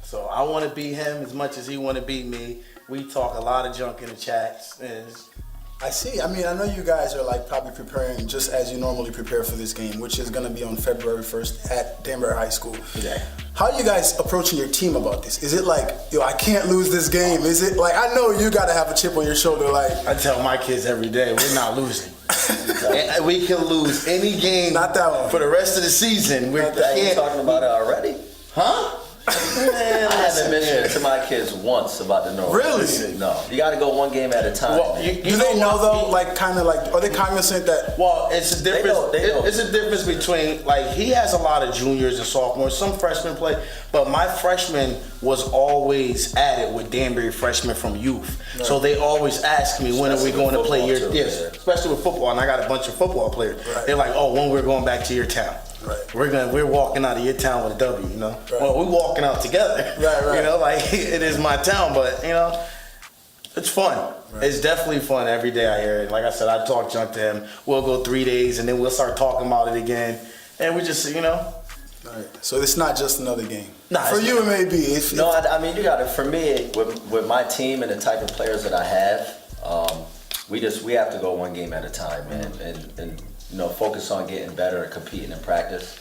So I want to beat him as much as he want to beat me. We talk a lot of junk in the chats. And I see. I mean, I know you guys are like probably preparing just as you normally prepare for this game, which is going to be on February 1st at Danbury High School. Yeah. How are you guys approaching your team about this? Is it like, yo, I can't lose this game? Is it like, I know you got to have a chip on your shoulder, like. I tell my kids every day, we're not losing. We can lose any game. Not that one. For the rest of the season. We're talking about it already? Huh? Man, I haven't mentioned it to my kids once about the North. Really? No. You got to go one game at a time. Well, man. Do they know though, like kind of like, are they cognizant that? Well, it's a difference. They know. It's a difference between, like, he has a lot of juniors and sophomores. Some freshmen play, but my freshman was always at it with Danbury freshmen from youth. Right. So they always ask me, when are we going to play your too, especially with football, and I got a bunch of football players. Right. They're like, oh, when we're going back to your town. Right. We're walking out of your town with a W, you know. Right. Well, we're walking out together. Right. You know, like, it is my town, but you know, it's fun. Right. It's definitely fun every day I hear it. Like I said, I talk junk to him. We'll go 3 days and then we'll start talking about it again. And we just, you know. Right. So it's not just another game. Nah, for you, it may be. No, I mean, you got to, for me, with my team and the type of players that I have, we have to go one game at a time, man, and you know, focus on getting better and competing in practice.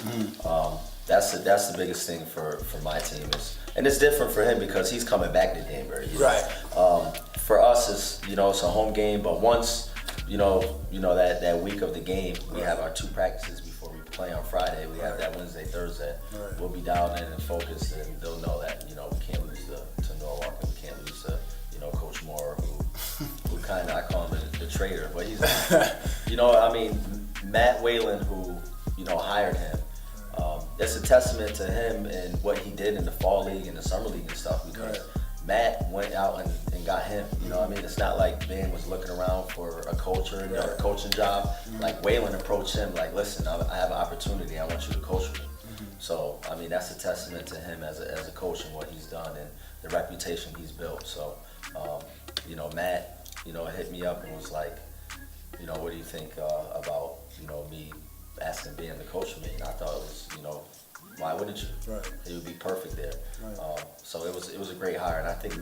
That's the biggest thing for my team and it's different for him because he's coming back to Danbury. You know? Right. For us, it's a home game, but once you know that week of the game, we have our 2 practices before we play on Friday. We have that Wednesday, Thursday. Right. We'll be down in and focused, and they'll know that we can't lose to Norwalk, and we can't lose to Coach Moorer, who kind of, I call him the traitor, but he's Matt Whalen, who hired him. It's a testament to him and what he did in the fall league and the summer league and stuff, because Matt went out and got him. You know what I mean? It's not like Ben was looking around for a coach or a coaching job. Like, Whalen approached him like, listen, I have an opportunity. I want you to coach me. So, I mean, that's a testament to him as a coach and what he's done and the reputation he's built. So, Matt, hit me up and was like, what do you think about, me asking Ben to coach me? And I thought it was, why wouldn't you? Right. It would be perfect there. Right. So it was a great hire, and I think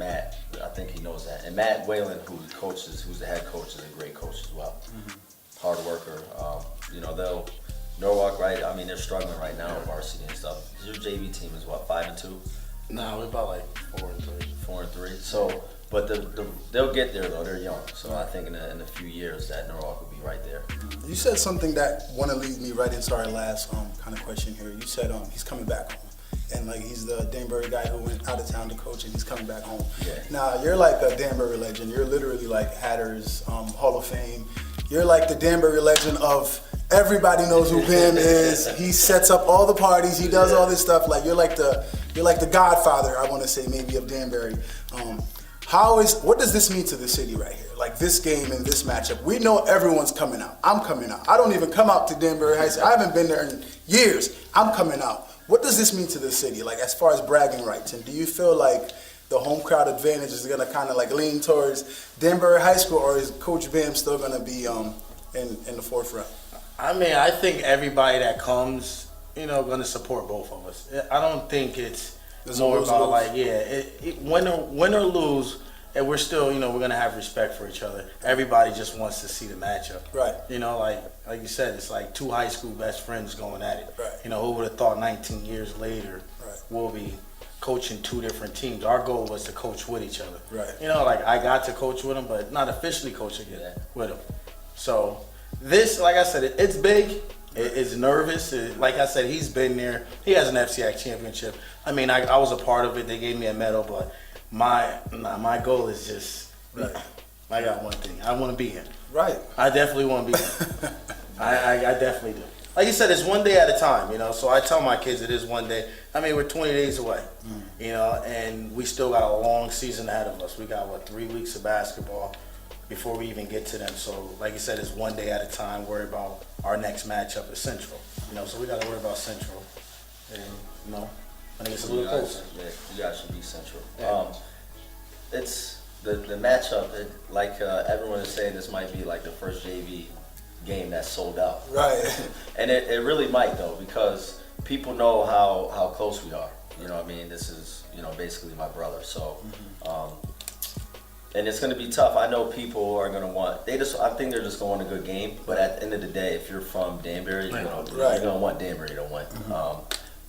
he knows that. And Matt Whalen, who's the head coach, is a great coach as well. Hard worker. Norwalk, right? I mean, they're struggling right now in varsity and stuff. Your JV team is what, 5-2? No, we're about like 4-3. 4-3. So, but they'll get there though. They're young, so I think in a few years that Norwalk will be right there. You said something that want to lead me right into our last kind of question here. You said he's coming back home, and like he's the Danbury guy who went out of town to coach, and he's coming back home. Yeah. Now you're like a Danbury legend. You're literally like Hatter's Hall of Fame. You're like the Danbury legend of everybody knows who Ben is. He sets up all the parties. He does all this stuff. Like you're like the Godfather, I want to say, maybe, of Danbury. What does this mean to the city right here? Like this game and this matchup. We know everyone's coming out. I'm coming out. I don't even come out to Danbury High School. I haven't been there in years. I'm coming out. What does this mean to the city, like as far as bragging rights? And do you feel like the home crowd advantage is going to kind of like lean towards Danbury High School, or is Coach Bam still going to be in the forefront? I mean, I think everybody that comes, going to support both of us. I don't think it's more about like, win or lose, and we're still, we're gonna have respect for each other. Everybody just wants to see the matchup, right? Like you said, it's like 2 high school best friends going at it. Right. Who would have thought 19 years later we'll be coaching 2 different teams? Our goal was to coach with each other. Right. Like I got to coach with them, but not officially coaching with them. So this, like I said, it's big. It's nervous. Like I said, he's been there. He has an FCI championship. I mean, I was a part of it. They gave me a medal, but my goal is just, I got one thing. I want to be him. Right. I definitely want to be him. I definitely do. Like you said, it's one day at a time, So I tell my kids it is one day. I mean, we're 20 days away, and we still got a long season ahead of us. We got, 3 weeks of basketball before we even get to them. So, like you said, it's one day at a time. Worry about our next matchup is Central. So we got to worry about Central. And, I think it's a little closer. Yeah, you guys should be Central. Yeah. It's the matchup. Like everyone is saying, this might be like the first JV game that's sold out. Right. And it really might though, because people know how close we are. You know what I mean? This is, you know, basically my brother. So, and it's going to be tough. I know people are going to want, I think they're just going to want a good game. But at the end of the day, if you're from Danbury, you're going to want Danbury to win.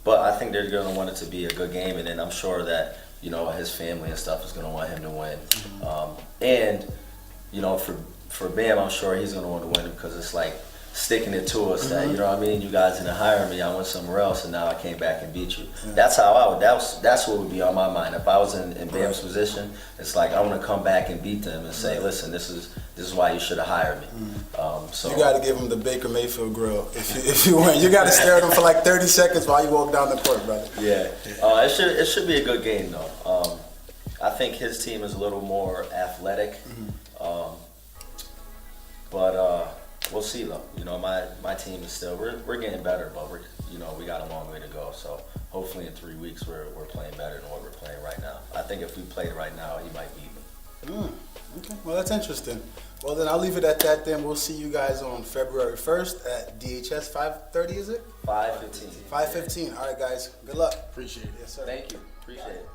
But I think they're going to want it to be a good game. And then I'm sure that, you know, his family and stuff is going to want him to win. And, you know, for Bam, I'm sure he's going to want to win because it's like sticking it to us that, you know what I mean, you guys didn't hire me, I went somewhere else, and now I came back and beat you. That's how I would, that's what would be on my mind. If I was in Bam's position, it's like I want to come back and beat them and say, listen, this is why you should have hired me. So you got to give him the Baker Mayfield grill if you win. You got to stare at him for like 30 seconds while you walk down the court, brother. Yeah, it should be a good game though. I think his team is a little more athletic, but we'll see though. You know, my team is still we're getting better, but we got a long way to go. So hopefully in 3 weeks we're playing better than what we're playing right now. I think if we played right now, he might beat me. Okay, well that's interesting. Well then I'll leave it at that. Then we'll see you guys on February 1st at DHS 5:30. Is it? 5:15. 5:15. All right, guys. Good luck. Appreciate it. Yes, sir. Thank you. Appreciate it.